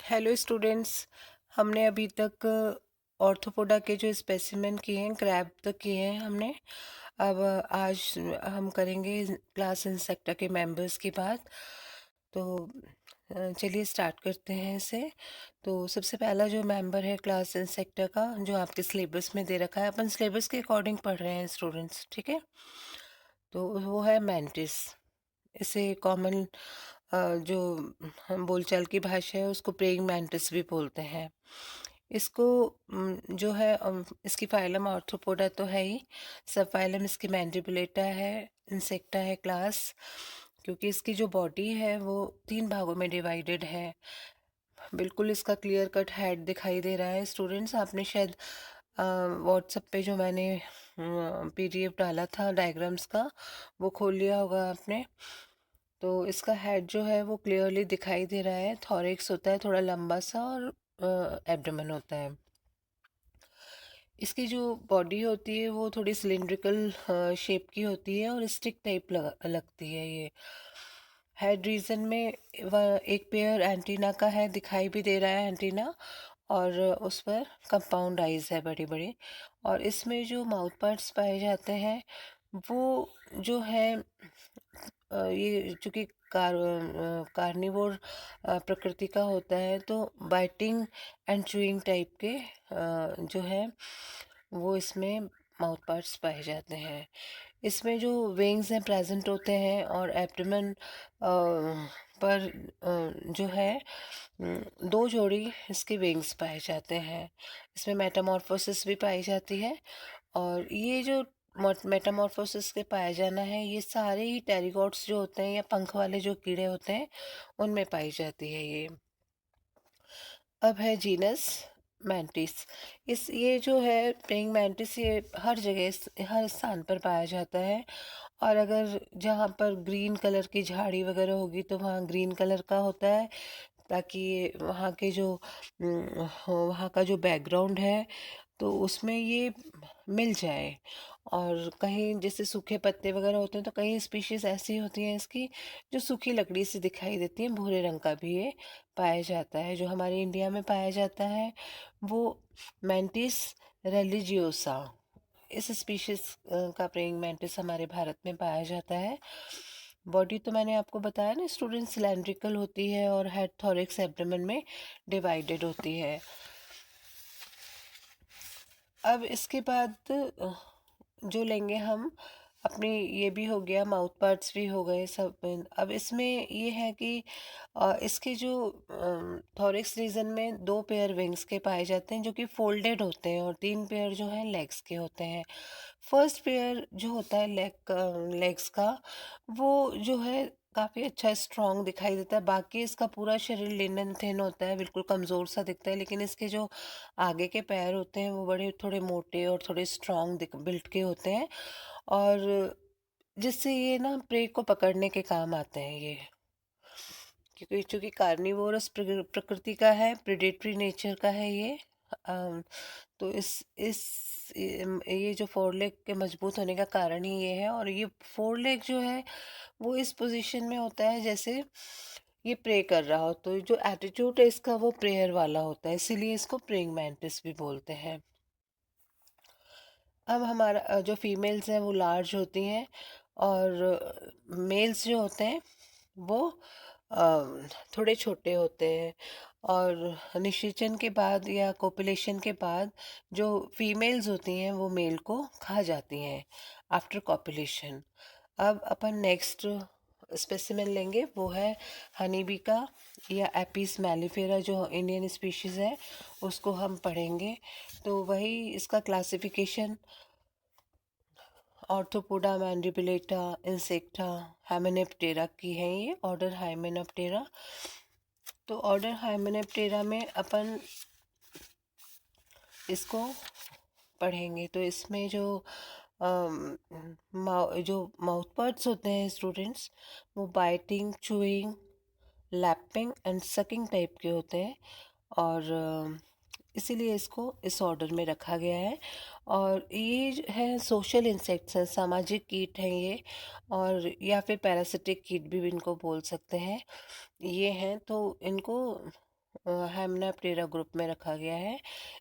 Hello students. हमने अभी तक ऑर्थोपोडा के जो स्पेसिमेन किए हैं, क्रैब तक किए हैं हमने। अब आज हम करेंगे क्लास इंसेक्टा के मेंबर्स की बात। तो चलिए स्टार्ट करते हैं इसे। तो सबसे पहला जो मेंबर है क्लास इंसेक्टा का, जो आपके सिलेबस में दे रखा है, अपन सिलेबस के अकॉर्डिंग पढ़ रहे हैं स्टूडेंट्स, ठीक है। तो वो है मैंटिस। इसे कॉमन जो हम बोलचाल की भाषा है उसको प्रेइंग मैंटिस भी बोलते हैं। इसको जो है इसकी फाइलम आर्थ्रोपोडा तो है ही, सब फाइलम इसकी मैंडिबुलेटा है, इंसेक्टा है क्लास। क्योंकि इसकी जो बॉडी है वो 3 भागों में डिवाइडेड है। बिल्कुल इसका क्लियर कट हेड दिखाई दे रहा है स्टूडेंट्स। आपने शायद व्हाट्सएप पे जो मैंने पीडीएफ डाला था डायग्राम्स का, वो खोल लिया होगा आपने। तो इसका हेड जो है वो क्लियरली दिखाई दे रहा है। थॉरेक्स होता है थोड़ा लंबा सा, और एब्डोमेन होता है। इसकी जो बॉडी होती है वो थोड़ी सिलिंड्रिकल शेप की होती है और स्टिक टाइप लगती है ये। हेड रीजन में एक पेयर एंटीना का है, दिखाई भी दे रहा है एंटीना, और उस पर कंपाउंड आइज है बड़ी बड़ी। और इसमें जो माउथ पार्ट्स पाए जाते हैं वो जो है ये चूँकि कार्निवोर प्रकृति का होता है, तो बाइटिंग एंड चूइंग टाइप के जो है वो इसमें माउथ पार्ट्स पाए जाते हैं। इसमें जो विंग्स हैं प्रेजेंट होते हैं, और एब्डोमेन पर जो है 2 जोड़ी इसके विंग्स पाए जाते हैं। इसमें मेटामॉर्फोसिस भी पाई जाती है। और ये जो मेटामॉर्फोसिस के पाया जाना है, ये सारे ही टेरिगोट्स जो होते हैं या पंख वाले जो कीड़े होते हैं उनमें पाई जाती है ये। अब है जीनस मैंटिस। ये जो है प्रेइंग मैंटिस, ये हर जगह हर स्थान पर पाया जाता है। और अगर जहाँ पर ग्रीन कलर की झाड़ी वगैरह होगी तो वहाँ ग्रीन कलर का होता है, ताकि वहाँ के जो वहाँ का जो बैकग्राउंड है तो उसमें ये मिल जाए। और कहीं जैसे सूखे पत्ते वगैरह होते हैं तो कई स्पीशीज ऐसी होती हैं इसकी जो सूखी लकड़ी से दिखाई देती हैं। भूरे रंग का भी ये पाया जाता है। जो हमारे इंडिया में पाया जाता है वो मैंटिस रेलिजियोसा, इस स्पीशीज का प्रेइंग मैंटिस हमारे भारत में पाया जाता है। बॉडी तो मैंने आपको बताया ना स्टूडेंट, सिलेंड्रिकल होती है और हेड थोरिक्स एब्डोमेन में डिवाइडेड होती है। अब इसके बाद जो लेंगे हम अपनी, ये भी हो गया, माउथ पार्ट्स भी हो गए सब। अब इसमें ये है कि इसके जो थोरिक्स रीजन में 2 पेयर विंग्स के पाए जाते हैं जो कि फोल्डेड होते हैं, और 3 पेयर जो हैं लेग्स के होते हैं। फर्स्ट पेयर जो होता है लेग्स का, वो जो है काफ़ी अच्छा स्ट्रॉन्ग दिखाई देता है। बाकी इसका पूरा शरीर लिनन थिन होता है, बिल्कुल कमज़ोर सा दिखता है। लेकिन इसके जो आगे के पैर होते हैं वो बड़े थोड़े मोटे और थोड़े स्ट्रॉन्ग बिल्ट के होते हैं, और जिससे ये ना प्रे को पकड़ने के काम आते हैं ये। क्योंकि चूंकि कार्निवोरस प्रकृति का है, प्रेडेटरी नेचर का है ये। तो इस ये जो फोर लेग के मजबूत होने का कारण ही ये है। और ये फोर लेग जो है वो इस पोजीशन में होता है जैसे ये प्रे कर रहा हो, तो जो एटीट्यूड है इसका वो प्रेयर वाला होता है, इसीलिए इसको प्रेइंग मैंटिस भी बोलते हैं। अब हमारा जो फीमेल्स हैं वो लार्ज होती हैं, और मेल्स जो होते हैं वो थोड़े छोटे होते हैं। और निषेचन के बाद या कोपुलेशन के बाद जो फीमेल्स होती हैं वो मेल को खा जाती हैं आफ्टर कॉपुलेशन। अब अपन नेक्स्ट स्पेसिमेन लेंगे, वो है हनी बी का, या एपिस मैलिफेरा जो इंडियन स्पीशीज़ है उसको हम पढ़ेंगे। तो वही इसका क्लासिफिकेशन ऑर्थोपोडा मैंडिबुलेटा इंसेक्टा हाइमेनेप्टेरा की है ये, ऑर्डर हाइमेनेप्टेरा। तो ऑर्डर हाइमेनेप्टेरा में अपन इसको पढ़ेंगे। तो इसमें जो जो माउथ पार्ट्स होते हैं स्टूडेंट्स, वो biting, chewing, lapping and sucking type के होते हैं। और इसीलिए इसको इस ऑर्डर में रखा गया है। और ये जो है सोशल इंसेक्ट्स हैं, सामाजिक कीट हैं ये, और या फिर पैरासिटिक कीट भी इनको बोल सकते हैं। ये हैं तो इनको हेमनाप्टेरा ग्रुप में रखा गया है।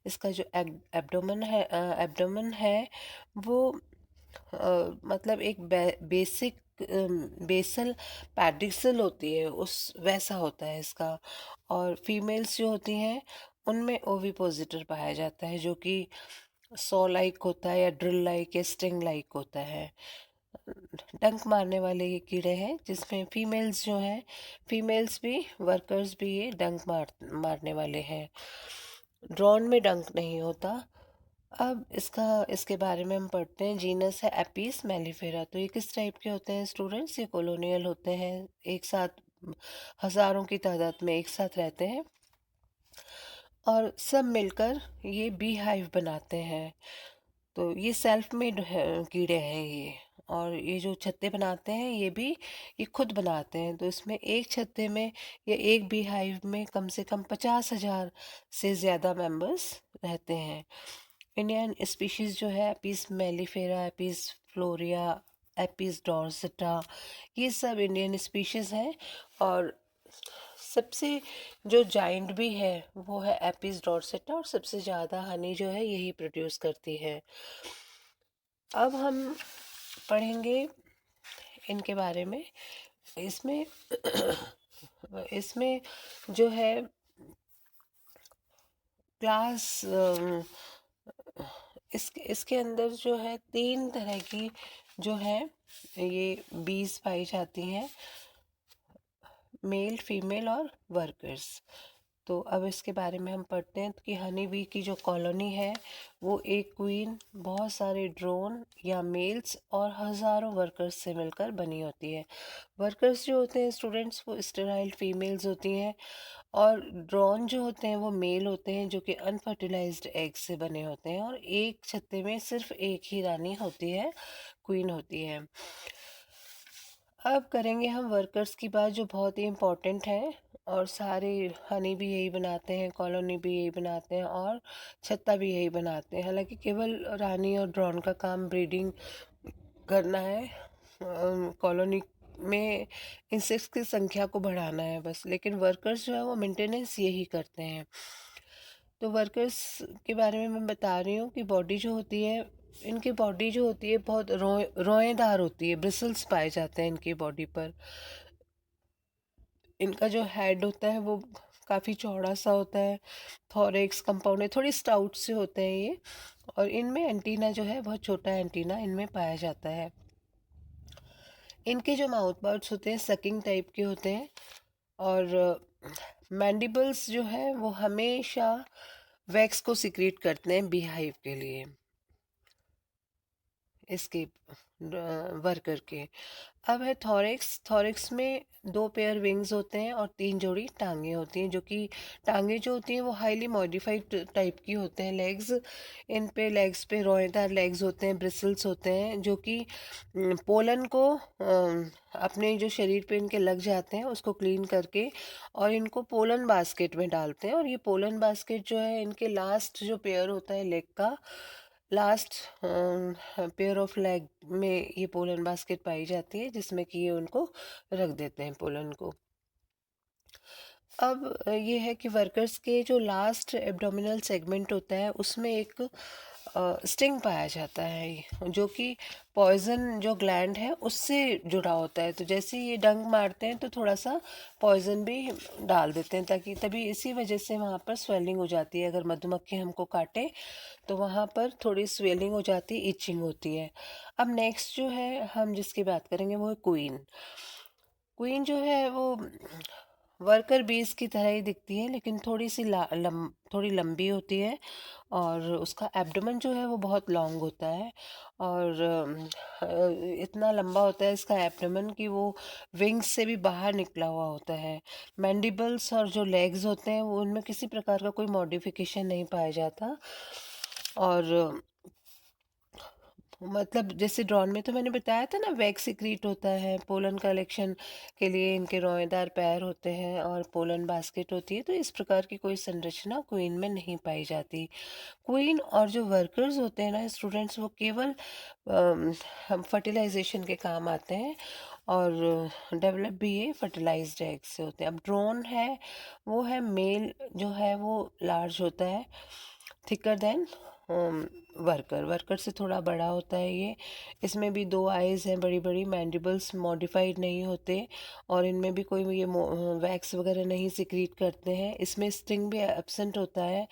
इसका जो एब्डोमेन है वो मतलब एक बेसिक बेसल पैडिक्सल होती है उस वैसा होता है इसका। और फीमेल्स जो होती हैं उनमें ओविपोजिटर पाया जाता है जो कि सॉ लाइक होता है या ड्रिल लाइक या स्टिंग लाइक होता है। डंक मारने वाले ये कीड़े हैं जिसमें फीमेल्स जो हैं, फीमेल्स भी वर्कर्स भी ये डंक मारने वाले हैं। ड्रोन में डंक नहीं होता। अब इसके बारे में हम पढ़ते हैं। जीनस है एपिस मेलिफेरा। तो ये किस टाइप के होते हैं स्टूडेंट्स? ये कॉलोनियल होते हैं, एक साथ हजारों की तादाद में एक साथ रहते हैं और सब मिलकर ये बी हाइव बनाते हैं। तो ये सेल्फ मेड कीड़े हैं ये। और ये जो छत्ते बनाते हैं ये खुद बनाते हैं। तो इसमें एक छत्ते में या एक बी हाइव में कम से कम 50,000 से ज़्यादा मेंबर्स रहते हैं। इंडियन स्पीशीज़ जो है एपिस मेलिफेरा, एपिस फ्लोरिया, एपिस डोर्सिटा, ये सब इंडियन स्पीशीज़ हैं। और सबसे जो जाइंट भी है वो है एपिस डोर्सिटा और सबसे ज़्यादा हनी जो है यही प्रोड्यूस करती है। अब हम पढ़ेंगे इनके बारे में। इसमें इसमें जो है क्लास इसके अंदर जो है 3 तरह की जो है ये बीज पाई जाती हैं, मेल फीमेल और वर्कर्स। तो अब इसके बारे में हम पढ़ते हैं कि हनी बी की जो कॉलोनी है वो एक क्वीन, बहुत सारे ड्रोन या मेल्स और हज़ारों वर्कर्स से मिलकर बनी होती है। वर्कर्स जो होते हैं स्टूडेंट्स वो स्टेराइल फीमेल्स होती हैं और ड्रोन जो होते हैं वो मेल होते हैं जो कि अनफर्टिलाइज्ड एग से बने होते हैं। और एक छत्ते में सिर्फ एक ही रानी होती है, क्वीन होती है। अब करेंगे हम वर्कर्स की बात जो बहुत ही इम्पोर्टेंट है। और सारे हनी भी यही बनाते हैं, कॉलोनी भी यही बनाते हैं और छत्ता भी यही बनाते हैं। हालांकि केवल रानी और ड्रोन का काम ब्रीडिंग करना है, कॉलोनी में इंसेक्ट्स की संख्या को बढ़ाना है बस। लेकिन वर्कर्स जो है वो मेंटेनेंस यही करते हैं। तो वर्कर्स के बारे में मैं बता रही हूँ कि बॉडी जो होती है, इनकी बॉडी जो होती है बहुत रोएदार होती है, ब्रिसल्स पाए जाते हैं इनकी बॉडी पर। इनका जो हेड होता है वो काफ़ी चौड़ा सा होता है। थोरेक्स कंपाउंड है, थोड़ी स्टाउट से होते हैं ये। और इनमें एंटीना जो है बहुत छोटा एंटीना इनमें पाया जाता है। इनके जो माउथ पार्ट्स होते हैं सकिंग टाइप के होते हैं। और मैंडिबल्स जो है वो हमेशा वैक्स को सिक्रीट करते हैं बीहाइव के लिए, इसके वर्कर के। अब है थॉरेक्स। थॉरेक्स में 2 पेयर विंग्स होते हैं और 3 जोड़ी टांगे होती हैं, जो कि टांगे जो होती हैं वो हाईली मॉडिफाइड टाइप की होते हैं। लेग्स पे रोएदार लेग्स होते हैं, ब्रिसल्स होते हैं जो कि पोलन को अपने जो शरीर पे इनके लग जाते हैं उसको क्लीन करके और इनको पोलन बास्केट में डालते हैं। और ये पोलन बास्केट जो है इनके लास्ट जो पेयर होता है लेग का, लास्ट पेयर ऑफ लेग में ये पोलन बास्केट पाई जाती है जिसमें कि ये उनको रख देते हैं पोलन को। अब ये है कि वर्कर्स के जो लास्ट एब्डोमिनल सेगमेंट होता है उसमें एक स्टिंग पाया जाता है जो कि पॉइजन जो ग्लैंड है उससे जुड़ा होता है। तो जैसे ये डंक मारते हैं तो थोड़ा सा पॉइजन भी डाल देते हैं ताकि तभी इसी वजह से वहाँ पर स्वेलिंग हो जाती है। अगर मधुमक्खी हमको काटे तो वहाँ पर थोड़ी स्वेलिंग हो जाती है, इचिंग होती है। अब नेक्स्ट जो है हम जिसकी बात करेंगे वो है क्वीन। क्वीन जो है वो वर्कर बीज की तरह ही दिखती है लेकिन थोड़ी लंबी होती है। और उसका एब्डोमेन जो है वो बहुत लॉन्ग होता है। और इतना लंबा होता है इसका एब्डोमेन कि वो विंग्स से भी बाहर निकला हुआ होता है। मैंडिबल्स और जो लेग्स होते हैं वो उनमें किसी प्रकार का कोई मॉडिफिकेशन नहीं पाया जाता। और मतलब जैसे ड्रोन में तो मैंने बताया था ना, वैक्स सिक्रीट होता है पोलन कलेक्शन के लिए, इनके रोएदार पैर होते हैं और पोलन बास्केट होती है। तो इस प्रकार की कोई संरचना क्वीन में नहीं पाई जाती। क्वीन और जो वर्कर्स होते हैं ना स्टूडेंट्स, वो केवल फर्टिलाइजेशन के काम आते हैं और डेवलप भी ये फर्टिलाइज्ड एग से होते हैं। अब ड्रोन है वो है मेल जो है वो लार्ज होता है, थिकर देन वर्कर। वर्कर से थोड़ा बड़ा होता है ये। इसमें भी दो आइज़ हैं बड़ी बड़ी, मैंडिबल्स मॉडिफाइड नहीं होते और इनमें भी कोई ये वैक्स वगैरह नहीं सिक्रीट करते हैं। इसमें स्टिंग भी एब्सेंट होता है।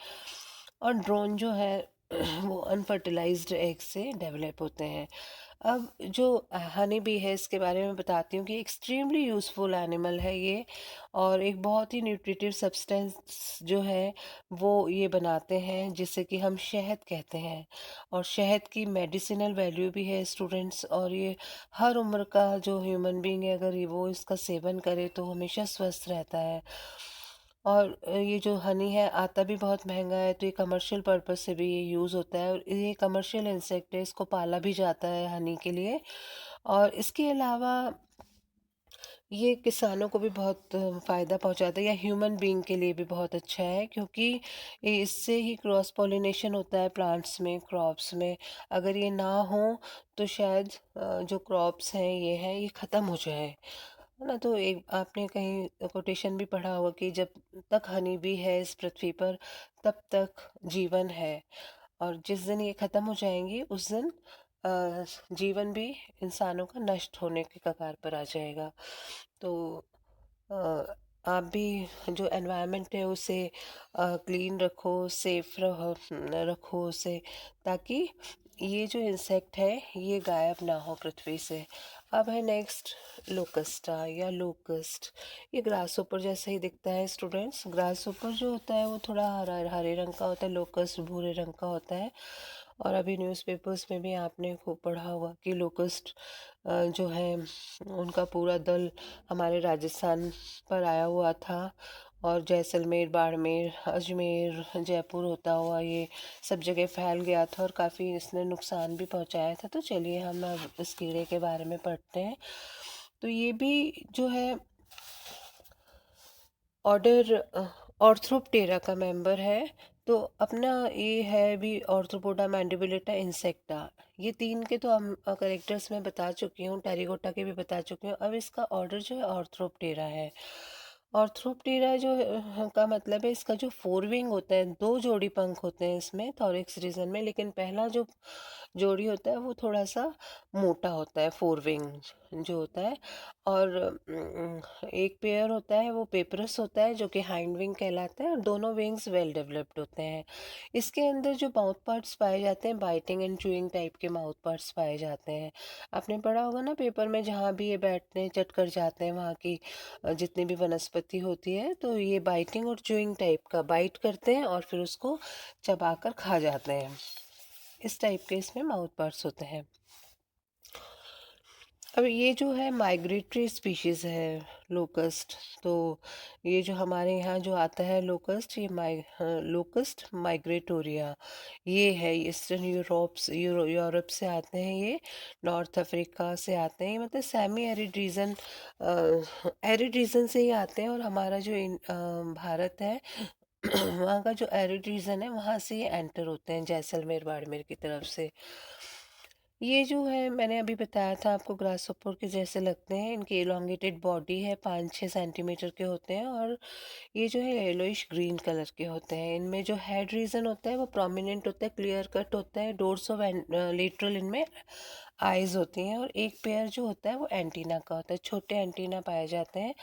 और ड्रोन जो है वो अनफर्टिलाइज्ड एग से डेवलप होते हैं। अब जो हनी बी है इसके बारे में बताती हूँ कि एक्सट्रीमली यूज़फुल एनिमल है ये, और एक बहुत ही न्यूट्रिटिव सब्सटेंस जो है वो ये बनाते हैं जिसे कि हम शहद कहते हैं। और शहद की मेडिसिनल वैल्यू भी है स्टूडेंट्स, और ये हर उम्र का जो ह्यूमन बीइंग है अगर ये वो इसका सेवन करे तो हमेशा स्वस्थ रहता है। और ये जो हनी है आता भी बहुत महंगा है, तो ये कमर्शियल पर्पस से भी ये यूज़ होता है, और ये कमर्शियल इंसेक्ट है, इसको पाला भी जाता है हनी के लिए। और इसके अलावा ये किसानों को भी बहुत फ़ायदा पहुंचाता है, या ह्यूमन बीइंग के लिए भी बहुत अच्छा है, क्योंकि इससे ही क्रॉस पॉलिनेशन होता है प्लांट्स में, क्रॉप्स में। अगर ये ना हो तो शायद जो क्रॉप्स हैं ये ख़त्म हो जाए, है ना। तो एक आपने कहीं कोटेशन भी पढ़ा होगा कि जब तक हनी भी है इस पृथ्वी पर तब तक जीवन है, और जिस दिन ये ख़त्म हो जाएंगी उस दिन जीवन भी इंसानों का नष्ट होने के कगार पर आ जाएगा। तो अ, आप भी जो एनवायरनमेंट है उसे क्लीन रखो, सेफ रखो उसे, ताकि ये जो इंसेक्ट है ये गायब ना हो पृथ्वी से। अब है नेक्स्ट लोकस्टा या लोकस्ट। ये ग्रास ऊपर जैसा ही दिखता है स्टूडेंट्स। ग्रास ऊपर जो होता है वो थोड़ा हरा हरे रंग का होता है, लोकस्ट भूरे रंग का होता है। और अभी न्यूज़पेपर्स में भी आपने खूब पढ़ा होगा कि लोकस्ट जो है उनका पूरा दल हमारे राजस्थान पर आया हुआ था, और जैसलमेर, बाड़मेर, अजमेर, जयपुर होता हुआ ये सब जगह फैल गया था और काफ़ी इसने नुकसान भी पहुंचाया था। तो चलिए हम अब इस कीड़े के बारे में पढ़ते हैं। तो ये भी जो है ऑर्डर ऑर्थ्रोप्टेरा का मेंबर है। तो अपना ये है भी ऑर्थ्रोपोडा, मैंडिबुलेटा, इंसेक्टा। ये तीन के तो हम करेक्टर्स में बता चुकी हूँ, टेरिकोटा के भी बता चुकी हूँ। अब इसका ऑर्डर जो है ऑर्थ्रोप्टेरा है। ऑर्थ्रोप्टेरा जो का मतलब है इसका जो फोर विंग होता है, दो जोड़ी पंख होते हैं इसमें थॉरैक्स रीजन में, लेकिन पहला जो जोड़ी होता है वो थोड़ा सा मोटा होता है, फोर विंग जो होता है। और एक पेयर होता है वो पेपरस होता है जो कि हाइंड विंग कहलाता है, और दोनों विंग्स वेल डेवलप्ड होते हैं। इसके अंदर जो माउथ पार्ट्स पाए जाते हैं बाइटिंग एंड चूइंग टाइप के माउथ पार्ट्स पाए जाते हैं। आपने पढ़ा होगा ना पेपर में, जहाँ भी ये बैठते हैं चट कर जाते हैं वहाँ की जितनी भी वनस्पति होती है, तो ये बाइटिंग और चूइंग टाइप का बाइट करते हैं और फिर उसको चबाकर खा जाते हैं। इस टाइप के इसमें माउथ पार्ट्स होते हैं। अब ये जो है माइग्रेटरी स्पीशीज़ है लोकस्ट। तो ये जो हमारे यहाँ जो आता है लोकस्ट, ये लोकस्ट माइग्रेटोरिया ये है। ईस्टर्न यूरोप से आते हैं ये, नॉर्थ अफ्रीका से आते हैं ये, मतलब semi arid region, arid region से ही आते हैं। और हमारा जो भारत है वहाँ का जो एरिड रीजन है वहाँ से ये एंटर होते हैं जैसलमेर बाड़मेर की तरफ से। ये जो है मैंने अभी बताया था आपको, ग्रास हॉपर के जैसे लगते हैं। इनकी एलोंगेटेड बॉडी है, 5-6 सेंटीमीटर के होते हैं, और ये जो है येलोइश ग्रीन कलर के होते हैं। इनमें जो हेड रीजन होता है वो प्रोमिनेंट होता है, क्लियर कट होता है, डोर्सो लेटरल इनमें आइज होती हैं। और एक पेयर जो होता है वो एंटीना का होता है, छोटे एंटीना पाए जाते हैं।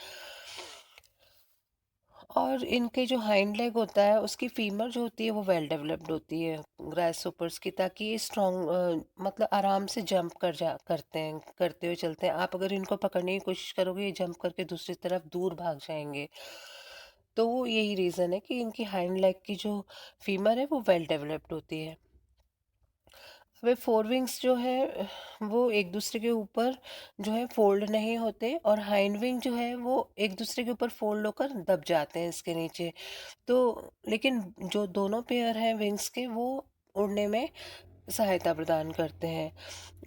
और इनके जो हाइंड लेग होता है उसकी फीमर जो होती है वो वेल डेवलप्ड होती है ग्रास होपर्स की, ताकि ये स्ट्रॉन्ग मतलब आराम से जंप करते हैं, करते हुए चलते हैं। आप अगर इनको पकड़ने की कोशिश करोगे ये जंप करके दूसरी तरफ दूर भाग जाएंगे। तो वो यही रीज़न है कि इनकी हाइंड लेग की जो फीमर है वो वेल डेवलप्ड होती है। वे फोर विंग्स जो है वो एक दूसरे के ऊपर जो है फोल्ड नहीं होते, और हाइंड विंग जो है वो एक दूसरे के ऊपर फोल्ड होकर दब जाते हैं इसके नीचे। तो लेकिन जो दोनों पेयर हैं विंग्स के वो उड़ने में सहायता प्रदान करते हैं।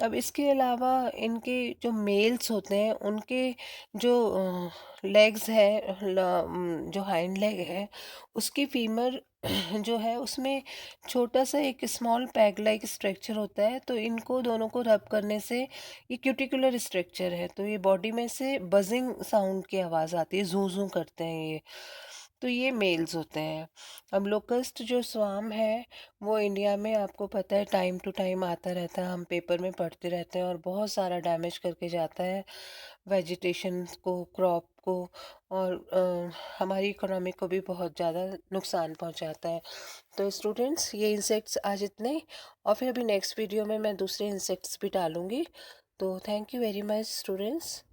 अब इसके अलावा इनके जो मेल्स होते हैं उनके जो लेग्स है जो हाइंड लेग है उसकी फीमर जो है उसमें छोटा सा एक स्मॉल पैग लाइक स्ट्रक्चर होता है, तो इनको दोनों को रब करने से ये क्यूटिकुलर स्ट्रक्चर है, तो ये बॉडी में से बजिंग साउंड की आवाज़ आती है, जू जू करते हैं ये। तो ये मेल्स होते हैं। अब लोकस्ट जो स्वाम है वो इंडिया में आपको पता है टाइम टू टाइम आता रहता है, हम पेपर में पढ़ते रहते हैं और बहुत सारा डैमेज करके जाता है वेजिटेशन को, क्रॉप को, और हमारी इकोनॉमी को भी बहुत ज़्यादा नुकसान पहुंचाता है। तो स्टूडेंट्स ये इंसेक्ट्स आज इतने, और फिर अभी नेक्स्ट वीडियो में मैं दूसरे इंसेक्ट्स भी डालूंगी। तो thank you very much students.